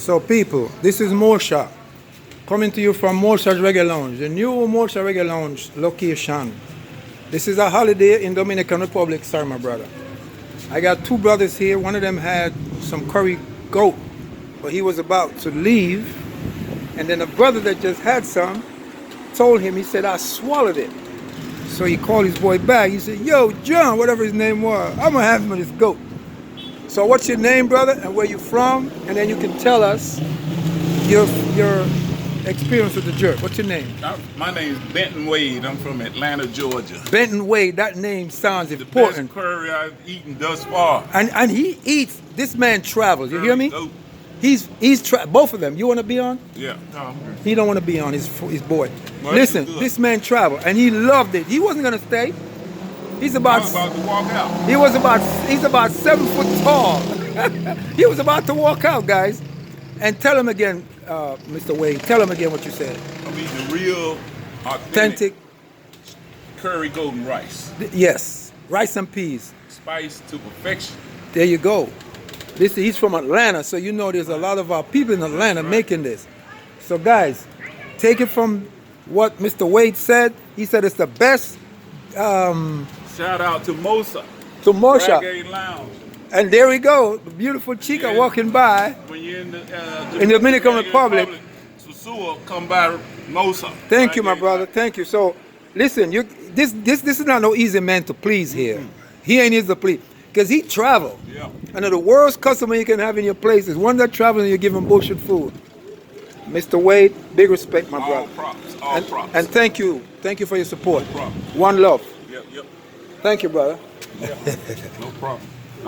So people, this is Mosha, coming to you from Mosha's Reggae Lounge, the new Mosha Reggae Lounge location. This is a holiday in Dominican Republic, sorry my brother. I got two brothers here, one of them had some curry goat, but he was about to leave, and then a brother that just had some told him, he said, I swallowed it. So he called his boy back, he said, yo, John, whatever his name was, I'm gonna have him with this goat. So what's your name, brother, and where you from? And then you can tell us your experience with the jerk. What's your name? My name's Benton Wade. I'm from Atlanta, Georgia. Benton Wade, that name sounds The important. best curry I've eaten thus far. And he eats, this man travels, you hear me? Goat. Both of them. You want to be on? Yeah. No, He don't want to be on, his boy. Well, Listen, that's good. this man traveled, and he loved it. He wasn't going to stay. He's I about, was about to walk out. he's about 7 foot tall. He was about to walk out, guys. And tell him again, Mr. Wade, tell him again what you said. I'm eating the real, Authentic, curry golden rice. yes, rice and peas. Spiced to perfection. There you go. He's from Atlanta, so you know there's a lot of our people in Atlanta making this. So guys, take it from what Mr. Wade said. He said it's the best. Shout out to Mosha. To Mosha. Reggae Lounge. And there we go, the beautiful chica Yeah. walking by. When you're in the Dominican Republic. Susua, come by Mosha. Thank you, my Reggae brother. Lounge. Thank you. So, listen, this is not no easy man to please here. He ain't easy to please because he traveled. Yeah. And the worst customer you can have in your place is one that travels and you give him bullshit food. Mr. Wade, big respect, my All brother. props. All And, props. and thank you for your support. No problem. One love. Yep, yep. Thank you, brother. No problem.